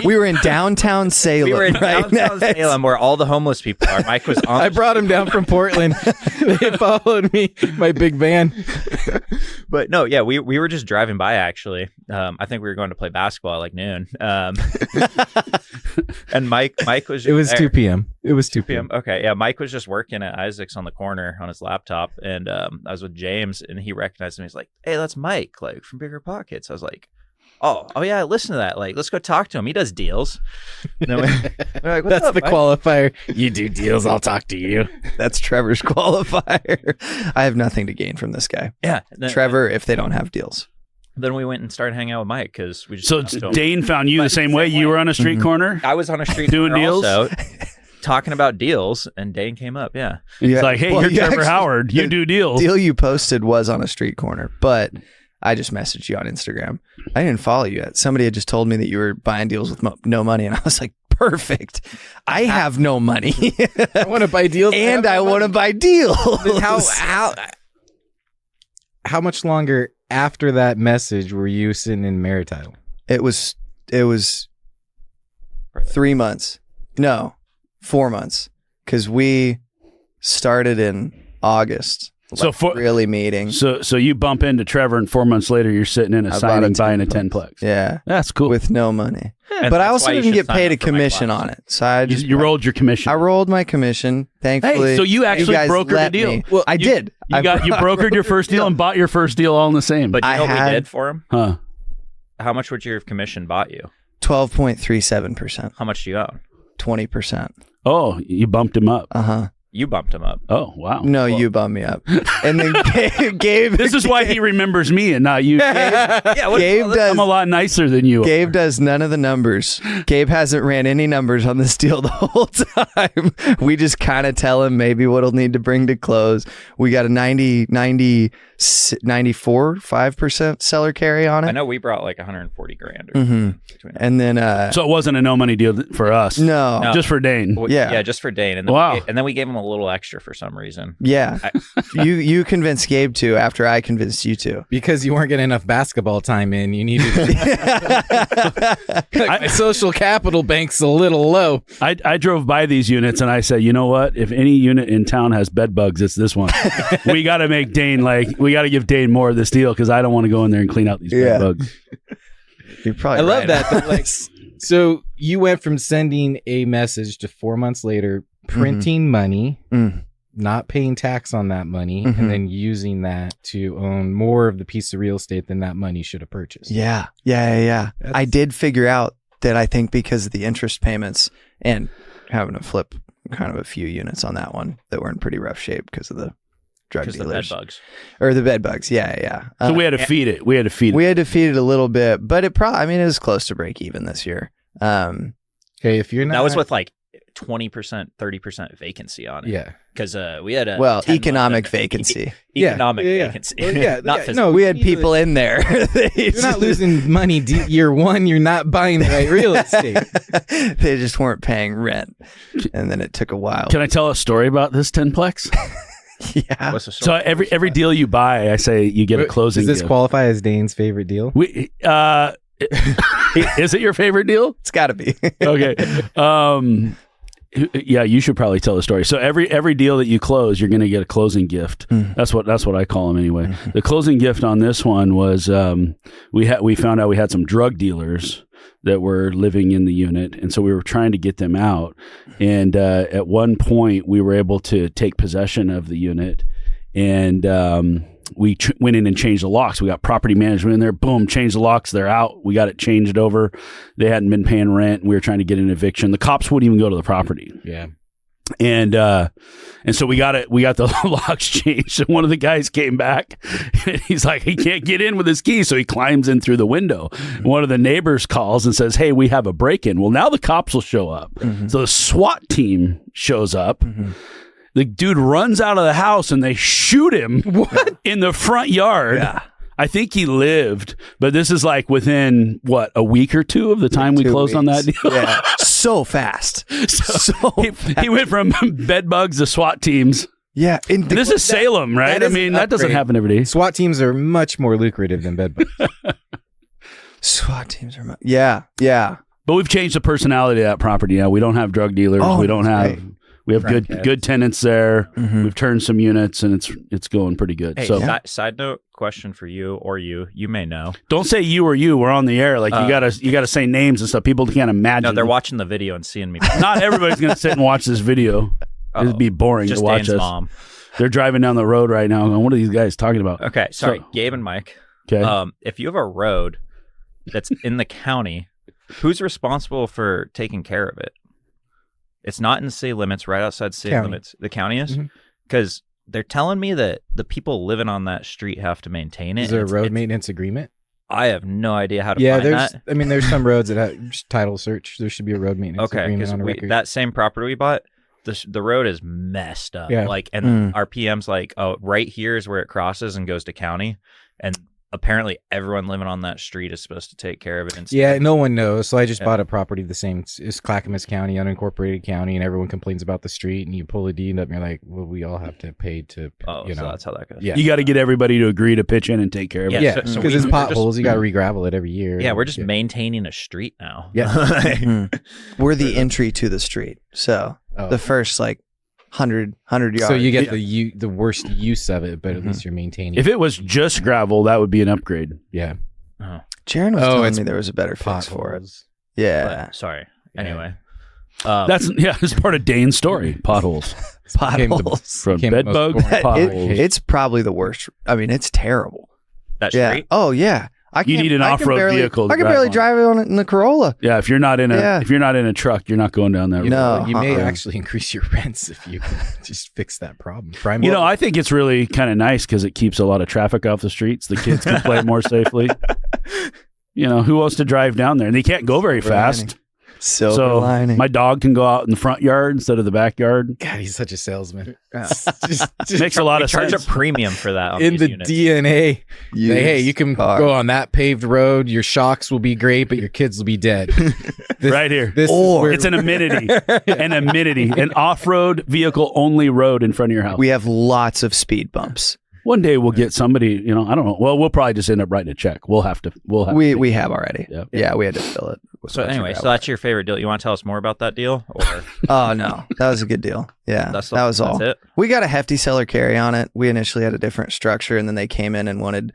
Speaker 2: We were in downtown Salem.
Speaker 3: We were in downtown Salem where all the homeless people are. Mike was on.
Speaker 4: I brought him down from Portland. They followed me, my big van.
Speaker 3: But no, yeah, we were just driving by actually. I think we were going to play basketball at like noon. And Mike was.
Speaker 4: It was 2 p.m. It was 2 p.m.
Speaker 3: Okay, yeah, Mike was just working at Isaac's on the corner on his laptop, and I was with James, and he recognized me. He's like, "Hey, that's Mike, like from Bigger Pockets." I was like, "Oh yeah, listen to that. Like, let's go talk to him. He does deals." And then we're like,
Speaker 4: that's
Speaker 3: up,
Speaker 4: the
Speaker 3: Mike?
Speaker 4: Qualifier. You do deals, I'll talk to you.
Speaker 2: That's Trevor's qualifier. I have nothing to gain from this guy.
Speaker 3: Yeah,
Speaker 2: Trevor, if they don't have deals.
Speaker 3: Then we went and started hanging out with Mike because we just.
Speaker 1: So Dane found you the same way. You were on a street corner.
Speaker 3: I was on a street
Speaker 1: doing
Speaker 3: corner
Speaker 1: deals.
Speaker 3: Also, talking about deals, and Dane came up. Yeah,
Speaker 1: it's like, hey, you're Trevor Howard. You do deals.
Speaker 2: Deal you posted was on a street corner, but I just messaged you on Instagram. I didn't follow you yet. Somebody had just told me that you were buying deals with no money, and I was like, perfect. I have no money.
Speaker 4: I want to buy deals,
Speaker 2: and I want to buy deals.
Speaker 4: How much longer after that message were you sitting in Maritile?
Speaker 2: It was 3 months. No, 4 months, because we started in August.
Speaker 1: So
Speaker 2: really meeting.
Speaker 1: So you bump into Trevor, and 4 months later, you're sitting in a signing buying a 10-plex.
Speaker 2: Yeah,
Speaker 1: that's cool
Speaker 2: with no money.
Speaker 3: Yeah,
Speaker 2: but I also didn't get paid a commission on it, so I just
Speaker 1: you rolled your commission.
Speaker 2: I rolled my commission. Thankfully,
Speaker 1: hey, so you actually brokered the deal.
Speaker 2: Well, I did.
Speaker 1: You brokered your first deal and bought your first deal all in the same.
Speaker 3: But you know what we did for him?
Speaker 1: Huh?
Speaker 3: How much would your commission bought you?
Speaker 2: 12.37%.
Speaker 3: How much do you own?
Speaker 2: 20%.
Speaker 1: Oh, you bumped him up.
Speaker 3: You bumped him up.
Speaker 1: Oh, wow.
Speaker 2: No, you bumped me up. And then Gabe.
Speaker 1: This is why he remembers me and not you.
Speaker 2: Gabe does.
Speaker 1: I'm a lot nicer than you.
Speaker 2: Gabe does none of the numbers. Gabe hasn't ran any numbers on this deal the whole time. We just kind of tell him maybe what he'll need to bring to close. We got a 94.5% seller carry on it.
Speaker 3: I know we brought like 140 grand.
Speaker 2: And then,
Speaker 1: so it wasn't a no money deal for us.
Speaker 2: No,
Speaker 1: just for Dane.
Speaker 2: Yeah,
Speaker 3: just for Dane. And then and then we gave him a little extra for some reason.
Speaker 2: Yeah, you convinced Gabe to after I convinced you to,
Speaker 4: because you weren't getting enough basketball time in. You needed my social capital bank's a little low.
Speaker 1: I drove by these units and I said, you know what? If any unit in town has bed bugs, it's this one. We got to make Dane we got to give Dane more of this deal because I don't want to go in there and clean out these bed bugs.
Speaker 2: You're probably
Speaker 4: I love that. So you went from sending a message to 4 months later, printing money, not paying tax on that money, and then using that to own more of the piece of real estate than that money should have purchased.
Speaker 2: Yeah. I did figure out that I think because of the interest payments and having to flip kind of a few units on that one that were in pretty rough shape because of the drug dealers.
Speaker 3: The bed bugs.
Speaker 2: Or the bed bugs. Yeah.
Speaker 1: So we had to feed it. We had to feed
Speaker 2: it a little bit, but it probably, it was close to break even this year.
Speaker 4: Okay, if you're not.
Speaker 3: That was with like 20%, 30% vacancy on it.
Speaker 4: Yeah.
Speaker 3: Because we had
Speaker 2: economic vacancy.
Speaker 3: Economic vacancy.
Speaker 4: Well,
Speaker 3: not physical.
Speaker 2: We had people in there.
Speaker 4: You're not losing money year one. You're not buying the right real estate.
Speaker 2: They just weren't paying rent. And then it took a while.
Speaker 1: Can I tell a story about this 10-plex?
Speaker 2: Yeah.
Speaker 3: What's the story?
Speaker 1: So every deal you buy, I say you get a closing deal.
Speaker 4: Does this qualify as Dane's favorite deal?
Speaker 1: Is it your favorite deal?
Speaker 2: It's got to be.
Speaker 1: Okay. Yeah, you should probably tell the story. So every deal that you close, you're going to get a closing gift. That's what I call them anyway. The closing gift on this one was we found out we had some drug dealers that were living in the unit, and so we were trying to get them out. And at one point, we were able to take possession of the unit, and we went in and changed the locks. We got property management in there. Boom, changed the locks. They're out. We got it changed over. They hadn't been paying rent. We were trying to get an eviction. The cops wouldn't even go to the property.
Speaker 4: Yeah.
Speaker 1: And so we got the locks changed. And one of the guys came back and he's like, he can't get in with his key. So he climbs in through the window. One of the neighbors calls and says, hey, we have a break-in. Well, now the cops will show up. So the SWAT team shows up. The dude runs out of the house and they shoot him in the front yard.
Speaker 2: Yeah.
Speaker 1: I think he lived, but this is like within a week or two of the time we closed on that deal.
Speaker 2: Yeah. So fast.
Speaker 1: He went from bed bugs to SWAT teams.
Speaker 2: Yeah.
Speaker 1: This is Salem, right? I mean, that doesn't happen every day.
Speaker 4: SWAT teams are much more lucrative than bed bugs.
Speaker 2: SWAT teams are yeah.
Speaker 1: But we've changed the personality of that property now. We don't have drug dealers. We don't have... Right. We have good tenants there. We've turned some units, and it's going pretty good.
Speaker 3: Hey,
Speaker 1: so,
Speaker 3: side note question for you or you may know.
Speaker 1: Don't say you or you. We're on the air. Like you gotta say names and stuff. People can't imagine.
Speaker 3: No, they're watching the video and seeing me.
Speaker 1: Not everybody's gonna sit and watch this video. It'd be boring to watch
Speaker 3: Dane's
Speaker 1: us.
Speaker 3: Mom.
Speaker 1: They're driving down the road right now. Going, what are these guys talking about?
Speaker 3: Okay, sorry, Gabe and Mike.
Speaker 1: Okay.
Speaker 3: If you have a road that's in the county, who's responsible for taking care of it? It's not in the city limits, right outside city limits. The county is? Because they're telling me that the people living on that street have to maintain it.
Speaker 4: Is there a road maintenance agreement?
Speaker 3: I have no idea how to find that.
Speaker 4: I mean, there's some roads that have just title search. There should be a road maintenance agreement on a record.
Speaker 3: That same property we bought, the road is messed up.
Speaker 4: Yeah.
Speaker 3: And our PM's like, oh, right here is where it crosses and goes to county. And apparently everyone living on that street is supposed to take care of it. Instead.
Speaker 4: Yeah, no one knows. So I just bought a property the same. It's Clackamas County, unincorporated county, and everyone complains about the street. And you pull a deed up, and you're like, well, we all have to pay to,
Speaker 3: so that's how that goes.
Speaker 4: Yeah.
Speaker 1: You got to get everybody to agree to pitch in and take care of it.
Speaker 4: Yeah, because it's potholes. You got to re-gravel it every year.
Speaker 3: Yeah, we're just maintaining a street now.
Speaker 4: Yeah.
Speaker 2: We're the entry to the street. So the first 100 yards.
Speaker 4: So you get the worst use of it, but at least you're maintaining.
Speaker 1: If it was just gravel, that would be an upgrade.
Speaker 4: Yeah.
Speaker 2: Jaron was telling me there was a better fix for it. Yeah.
Speaker 3: But, sorry. Anyway.
Speaker 1: It's part of Dane's story. Potholes. From bed bugs, potholes.
Speaker 2: It's probably the worst. I mean, it's terrible.
Speaker 3: That street?
Speaker 2: Oh, yeah.
Speaker 1: You need an off-road vehicle.
Speaker 2: I can barely drive it on it in the Corolla.
Speaker 1: Yeah, if you're not in a truck, you're not going down that road.
Speaker 2: No,
Speaker 4: you may actually increase your rents if you just fix that problem.
Speaker 1: I think it's really kind of nice because it keeps a lot of traffic off the streets. The kids can play more safely. Who wants to drive down there? And they can't go very fast.
Speaker 2: Silver lining.
Speaker 1: My dog can go out in the front yard instead of the backyard.
Speaker 4: God, he's such a salesman.
Speaker 1: just makes a lot of sense.
Speaker 3: Charge a premium for that on
Speaker 4: in the
Speaker 3: units.
Speaker 4: DNA. Hey, you can go on that paved road. Your shocks will be great, but your kids will be dead.
Speaker 1: Right here. It's an amenity. An off-road vehicle only road in front of your house.
Speaker 2: We have lots of speed bumps.
Speaker 1: One day we'll get somebody, I don't know. Well, we'll probably just end up writing a check. We
Speaker 2: have already. Yeah, we had to fill it.
Speaker 3: So anyway, that's your favorite deal. You want to tell us more about that deal? Or
Speaker 2: Oh no, that was a good deal. Yeah, that was all.
Speaker 3: That's it?
Speaker 2: We got a hefty seller carry on it. We initially had a different structure, and then they came in and wanted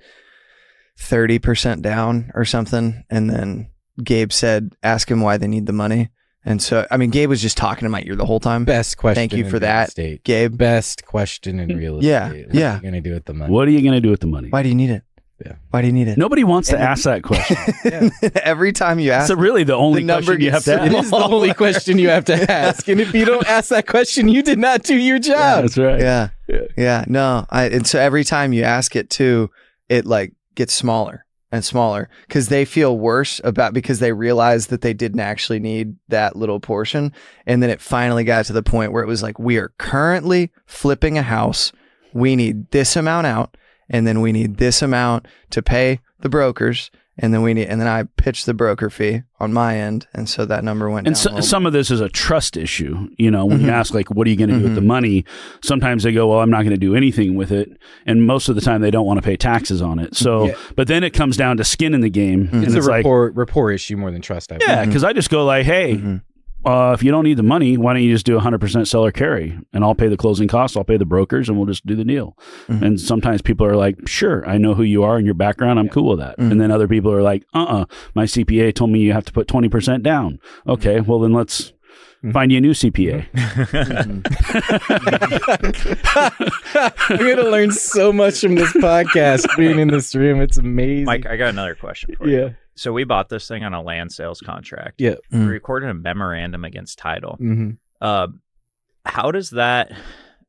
Speaker 2: 30% down or something. And then Gabe said, "Ask him why they need the money." And so, Gabe was just talking in my ear the whole time.
Speaker 4: Best question.
Speaker 2: Thank you for that, Gabe.
Speaker 4: Best question in real estate.
Speaker 2: Yeah.
Speaker 4: What are you going to do with the money?
Speaker 1: What are you going to do with the money?
Speaker 2: Why do you need it?
Speaker 4: Yeah.
Speaker 2: Why do you need it?
Speaker 1: Nobody wants to ask that question.
Speaker 2: Every time you ask,
Speaker 1: it's really the only question you have to ask.
Speaker 4: It is the only question you have to ask. And if you don't ask that question, you did not do your job.
Speaker 1: That's right.
Speaker 2: Yeah. No. And so every time you ask it too, it gets smaller and smaller because they feel worse because they realized that they didn't actually need that little portion. And then it finally got to the point where it was like, we are currently flipping a house. We need this amount out. And then we need this amount to pay the brokers. And then I pitched the broker fee on my end. And so that number went down.
Speaker 1: And some of this is a trust issue. When you ask, what are you going to do with the money? Sometimes they go, well, I'm not going to do anything with it. And most of the time they don't want to pay taxes on it. So, but then it comes down to skin in the game.
Speaker 4: It's a rapport issue more than trust.
Speaker 1: Because I just go hey, if you don't need the money, why don't you just do 100% seller carry, and I'll pay the closing costs, I'll pay the brokers, and we'll just do the deal. Mm-hmm. And sometimes people are like, sure, I know who you are and your background, I'm cool with that. Mm-hmm. And then other people are like, my CPA told me you have to put 20% down. Okay, well then let's find you a new CPA.
Speaker 4: I'm going to learn so much from this podcast being in this room. It's amazing.
Speaker 3: Mike, I got another question for you. So we bought this thing on a land sales contract.
Speaker 4: Yeah.
Speaker 3: We recorded a memorandum against title.
Speaker 4: Mm-hmm.
Speaker 3: How does that...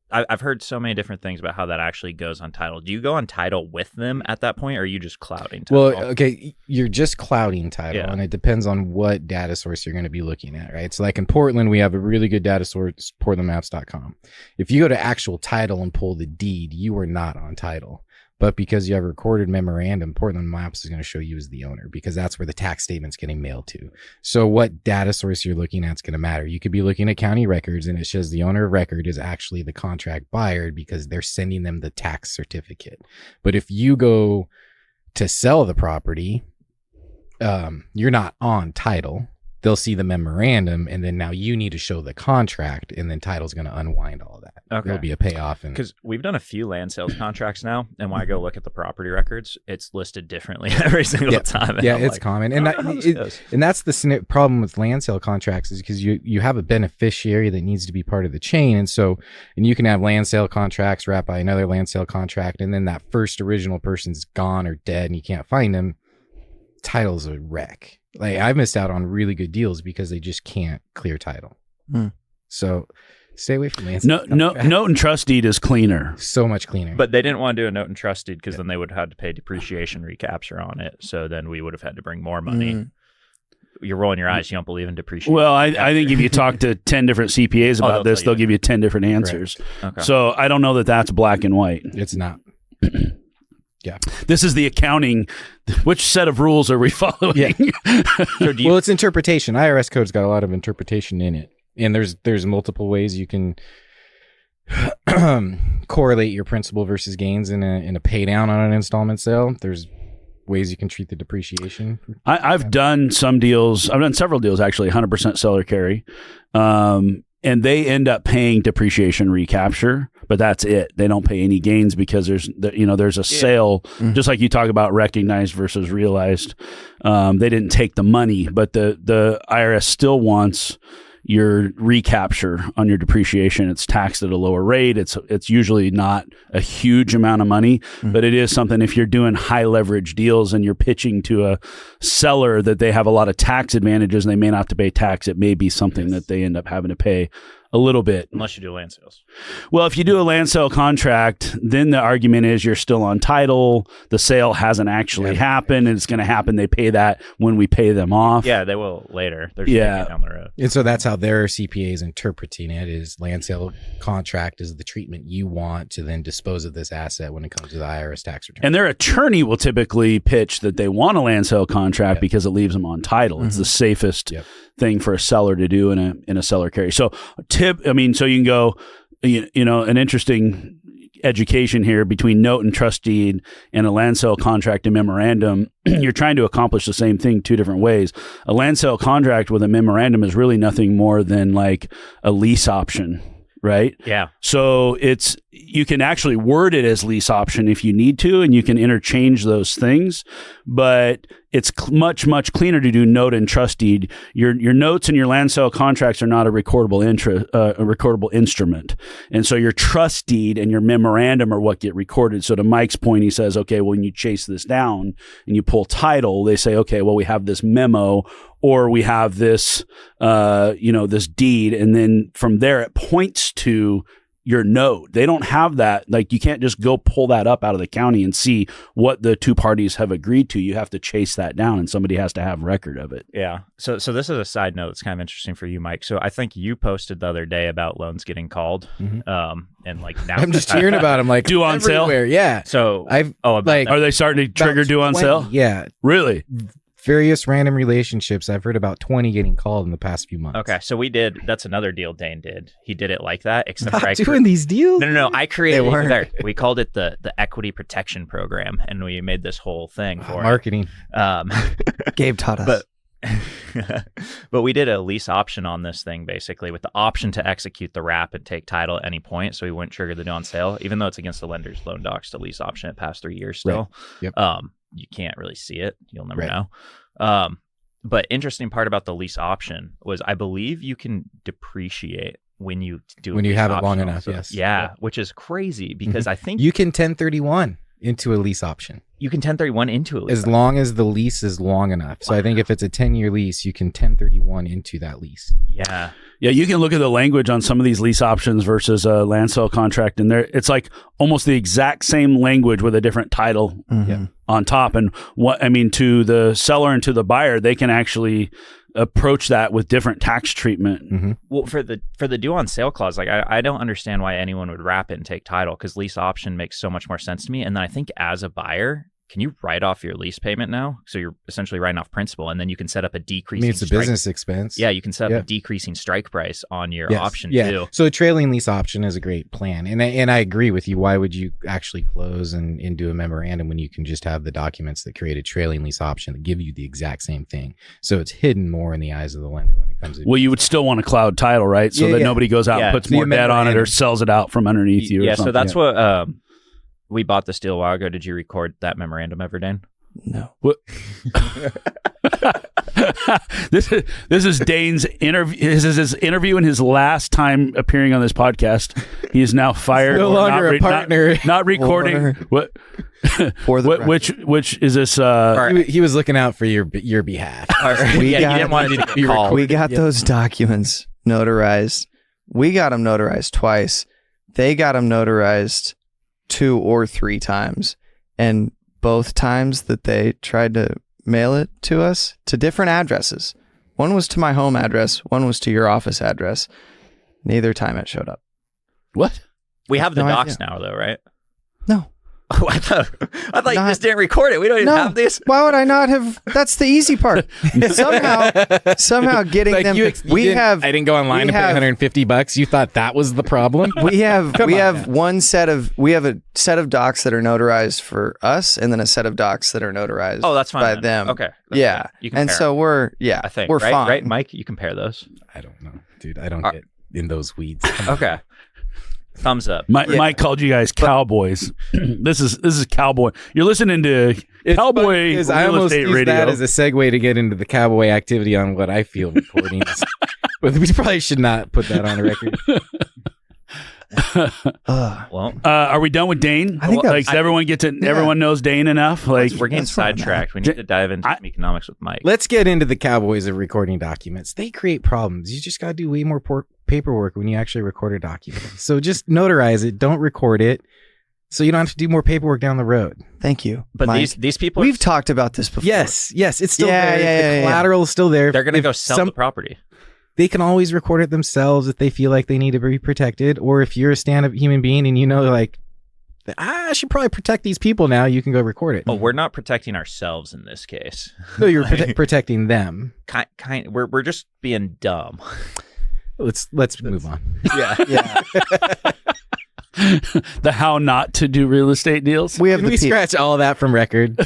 Speaker 3: I've heard so many different things about how that actually goes on title. Do you go on title with them at that point, or are you just clouding title?
Speaker 4: Well, okay, you're just clouding title, and it depends on what data source you're going to be looking at, right? So like in Portland, we have a really good data source, portlandmaps.com. If you go to actual title and pull the deed, you are not on title. But because you have a recorded memorandum, Portland Maps is going to show you as the owner, because that's where the tax statement's getting mailed to. So what data source you're looking at is going to matter. You could be looking at county records and it shows the owner of record is actually the contract buyer because they're sending them the tax certificate. But if you go to sell the property, you're not on title. They'll see the memorandum, and then now you need to show the contract, and then title's going to unwind all that.
Speaker 3: Okay.
Speaker 4: There'll be a payoff.
Speaker 3: Because we've done a few land sales contracts now, and when I go look at the property records, it's listed differently every single time.
Speaker 4: Yeah, it's common. And that's the problem with land sale contracts, is because you have a beneficiary that needs to be part of the chain. And you can have land sale contracts wrapped by another land sale contract, and then that first original person's gone or dead and you can't find them. Title's a wreck. Like, I've missed out on really good deals because they just can't clear title. So stay away from land sale.
Speaker 1: Note and trust deed is cleaner.
Speaker 4: So much cleaner.
Speaker 3: But they didn't want to do a note and trust deed because then they would have had to pay depreciation recapture on it. So then we would have had to bring more money. You're rolling your eyes. You don't believe in depreciation.
Speaker 1: Well, I think if you talk to 10 different CPAs about this, they'll give you 10 different answers. Okay. So I don't know that that's black and white.
Speaker 4: It's not. Yeah.
Speaker 1: This is the accounting. Which set of rules are we following?
Speaker 4: Yeah. Well, it's interpretation. IRS code's got a lot of interpretation in it. And there's multiple ways you can correlate your principal versus gains in a pay down on an installment sale. There's ways you can treat the depreciation.
Speaker 1: I've done some deals. I've done several deals, actually, 100% seller carry. And they end up paying depreciation recapture, but that's it. They don't pay any gains because there's a sale, just like you talk about recognized versus realized. They didn't take the money, but the IRS still wants your recapture on your depreciation. It's taxed at a lower rate. It's usually not a huge amount of money, but it is something. If you're doing high leverage deals and you're pitching to a seller that they have a lot of tax advantages and they may not have to pay tax, it may be something that they end up having to pay a little bit.
Speaker 3: Unless you do land sales.
Speaker 1: Well, if you do a land sale contract, then the argument is you're still on title. The sale hasn't actually happened, and it's going to happen. They pay that when we pay them off.
Speaker 3: Yeah, they will later. They're down the road.
Speaker 4: And so that's how their CPA is interpreting it, is land sale contract is the treatment you want to then dispose of this asset when it comes to the IRS tax return.
Speaker 1: And their attorney will typically pitch that they want a land sale contract because it leaves them on title. It's the safest thing for a seller to do in a seller carry. So so you can go, an interesting education here between note and trust deed and a land sale contract and memorandum. You're trying to accomplish the same thing two different ways. A land sale contract with a memorandum is really nothing more than like a lease option, right?
Speaker 3: Yeah.
Speaker 1: So you can actually word it as lease option if you need to, and you can interchange those things, but it's much, much cleaner to do note and trust deed. Your notes and your land sale contracts are not a recordable instrument. And so your trust deed and your memorandum are what get recorded. So to Mike's point, he says, okay, when you chase this down and you pull title, they say, okay, well, we have this memo or we have this, this deed. And then from there, it points to your note. They don't have that. Like, you can't just go pull that up out of the county and see what the two parties have agreed to. You have to chase that down, and somebody has to have record of it.
Speaker 3: Yeah. So this is a side note that's kind of interesting for you, Mike. So I think you posted the other day about loans getting called. And like now
Speaker 4: I'm just hearing about them, like
Speaker 1: due on sale.
Speaker 4: Yeah.
Speaker 3: So
Speaker 1: are they starting to trigger due on sale?
Speaker 4: Yeah.
Speaker 1: Really?
Speaker 4: Various random relationships. I've heard about 20 getting called in the past few months.
Speaker 3: Okay, so that's another deal Dane did. He did it like that, except
Speaker 4: Not doing these deals?
Speaker 3: No. I created it. We called it the Equity Protection Program, and we made this whole thing for
Speaker 4: marketing.
Speaker 2: Gabe taught us.
Speaker 3: But But we did a lease option on this thing, basically, with the option to execute the wrap and take title at any point. So we wouldn't trigger the due on sale, even though it's against the lender's loan docs to lease option it past 3 years still.
Speaker 4: Right. Yep.
Speaker 3: You can't really see it. You'll never know. But interesting part about the lease option was I believe you can depreciate when you do
Speaker 4: when you have it long enough. Yes.
Speaker 3: Yeah, which is crazy because I think
Speaker 4: you can 1031 into a lease option.
Speaker 3: You can 1031 into a lease
Speaker 4: as long as the lease is long enough. So I think if it's a 10-year lease, you can 1031 into that lease.
Speaker 3: Yeah.
Speaker 1: Yeah, you can look at the language on some of these lease options versus a land sale contract, and there it's like almost the exact same language with a different title on top. And to the seller and to the buyer, they can actually approach that with different tax treatment.
Speaker 3: Well, for the due on sale clause, like I don't understand why anyone would wrap it and take title, because lease option makes so much more sense to me. And then I think as a buyer, can you write off your lease payment now? So you're essentially writing off principal, and then you can set up a decreasing.
Speaker 4: It's a business expense.
Speaker 3: Yeah, you can set up a decreasing strike price on your option too.
Speaker 4: So a trailing lease option is a great plan, and I agree with you. Why would you actually close and do a memorandum when you can just have the documents that create a trailing lease option that give you the exact same thing? So it's hidden more in the eyes of the lender when it comes to.
Speaker 1: Well, you would still want a cloud title, right? So that nobody goes out and puts more debt on it or sells it out from underneath you.
Speaker 3: Yeah, so that's what. We bought this deal a while ago. Did you record that memorandum ever, Dane?
Speaker 2: No.
Speaker 1: What? This is Dane's interview. This is his interview and his last time appearing on this podcast. He is now fired.
Speaker 4: No longer a partner.
Speaker 1: Not recording. What?
Speaker 2: For the
Speaker 1: which is this?
Speaker 4: He was looking out for your behalf.
Speaker 2: We got those documents notarized. We got them notarized twice. They got them notarized 2 or 3 times, and both times that they tried to mail it to us to different addresses. One was to my home address, one was to your office address. Neither time it showed up.
Speaker 1: What?
Speaker 3: We have the docs now, though, right?
Speaker 2: No.
Speaker 3: Oh, I thought you just didn't record it. We don't even have these.
Speaker 2: Why would I not have? That's the easy part. somehow getting like them.
Speaker 4: I didn't go online and pay $150. You thought that was the problem?
Speaker 2: We have a set of docs that are notarized for us, and then a set of docs that are notarized.
Speaker 3: Oh, that's fine
Speaker 2: by
Speaker 3: then.
Speaker 2: them.
Speaker 3: Okay.
Speaker 2: Yeah.
Speaker 3: You
Speaker 2: and so we're
Speaker 3: I think
Speaker 2: we're
Speaker 3: fine,
Speaker 2: right,
Speaker 3: Mike? You compare those.
Speaker 4: I don't know, dude. I don't get in those weeds.
Speaker 3: Okay. Thumbs up.
Speaker 1: Mike called you guys cowboys. This is cowboy. You're listening to cowboy real estate radio.
Speaker 4: That as a segue to get into the cowboy activity on what I feel recording is. But we probably should not put that on the record.
Speaker 1: Are we done with Dane?
Speaker 2: I think
Speaker 1: everyone knows Dane enough. Like
Speaker 3: we're getting sidetracked. We need to dive into some economics with Mike.
Speaker 4: Let's get into the cowboys of recording documents. They create problems. You just got to do way more paperwork when you actually record a document. So just notarize it. Don't record it. So you don't have to do more paperwork down the road.
Speaker 2: Thank you.
Speaker 3: But
Speaker 2: Mike.
Speaker 3: these people,
Speaker 2: we've talked about this before.
Speaker 4: Yes, it's still there. The collateral is still there.
Speaker 3: They're going to go sell the property.
Speaker 4: They can always record it themselves if they feel like they need to be protected. Or if you're a stand-up human being and you know, like, I should probably protect these people now, you can go record it.
Speaker 3: Oh, we're not protecting ourselves in this case.
Speaker 4: No, you're protecting them.
Speaker 3: We're just being dumb.
Speaker 4: Let's move on.
Speaker 3: Yeah.
Speaker 1: The how not to do real estate deals.
Speaker 4: We scratch all of that from record.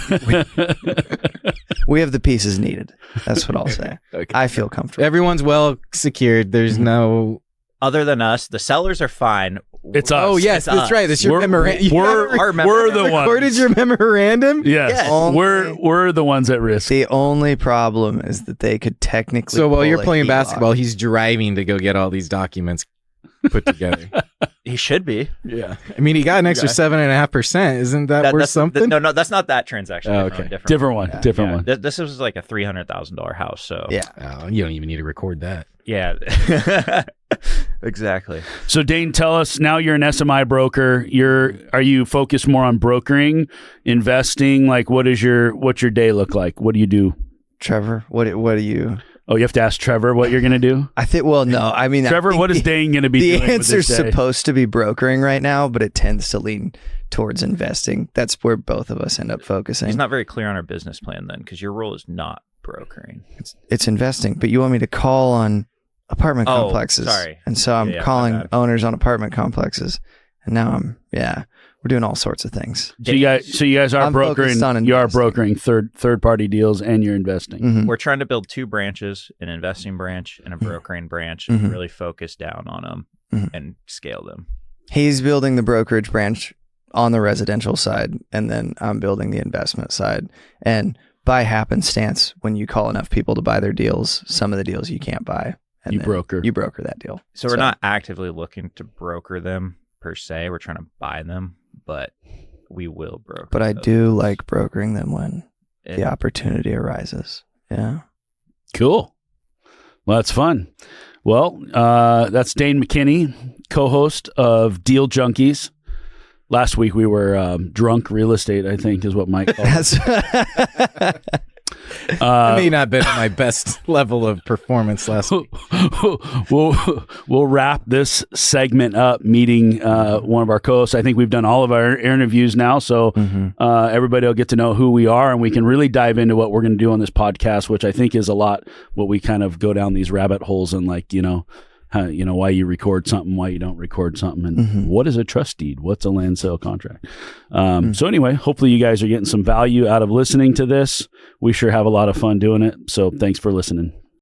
Speaker 2: We have the pieces needed. That's what I'll say.
Speaker 4: Okay.
Speaker 2: I feel comfortable.
Speaker 4: Everyone's well secured. There's no
Speaker 3: other than us. The sellers are fine.
Speaker 1: It's us.
Speaker 4: Oh yes, that's right. That's your memorandum.
Speaker 1: We're the ones.
Speaker 4: Recorded your memorandum.
Speaker 1: Yes. We're the ones at risk.
Speaker 2: The only problem is that they could technically.
Speaker 4: So while you're playing basketball, he's driving to go get all these documents put together.
Speaker 3: He should be.
Speaker 4: Yeah. I mean, he got an extra 7.5%. Isn't that worth something?
Speaker 3: No, that's not that transaction.
Speaker 4: Oh, okay.
Speaker 1: Different one.
Speaker 3: This was like a $300,000 house. So
Speaker 2: yeah.
Speaker 4: You don't even need to record that.
Speaker 3: Yeah. Exactly.
Speaker 1: So Dane, tell us now. You're an SMI broker. Are you focused more on brokering, investing? Like, what's your day look like? What do you do?
Speaker 2: Trevor, what do you?
Speaker 1: Oh, you have to ask Trevor what you're going to do?
Speaker 2: I think, well, no. I mean,
Speaker 1: Trevor, what is Dane going to be doing?
Speaker 2: The answer's supposed to be brokering right now, but it tends to lean towards investing. That's where both of us end up focusing.
Speaker 3: He's not very clear on our business plan then, because your role is not brokering.
Speaker 2: It's investing, but you want me to call on apartment complexes.
Speaker 3: Sorry.
Speaker 2: And so I'm calling owners on apartment complexes And now we're doing all sorts of things.
Speaker 1: So you guys are brokering. You are brokering third party deals, and you're investing.
Speaker 2: Mm-hmm.
Speaker 3: We're trying to build 2 branches, an investing branch and a brokering branch, and really focus down on them and scale them.
Speaker 2: He's building the brokerage branch on the residential side, and then I'm building the investment side. And by happenstance, when you call enough people to buy their deals, some of the deals you can't buy. And
Speaker 1: you broker
Speaker 2: that deal.
Speaker 3: So we're not actively looking to broker them per se. We're trying to buy them, but we will broker.
Speaker 2: But I do like brokering them when the opportunity arises. Yeah.
Speaker 1: Cool. Well, that's fun. Well, that's Dane McKinney, co-host of Deal Junkies. Last week we were drunk real estate, I think is what Mike called it.
Speaker 4: I may not have been at my best level of performance last week.
Speaker 1: We'll wrap this segment up meeting one of our co-hosts. I think we've done all of our interviews now, so everybody will get to know who we are, and we can really dive into what we're going to do on this podcast, which I think is a lot what we kind of go down these rabbit holes and why you record something, why you don't record something, and what is a trust deed? What's a land sale contract? So anyway, hopefully you guys are getting some value out of listening to this. We sure have a lot of fun doing it. So thanks for listening.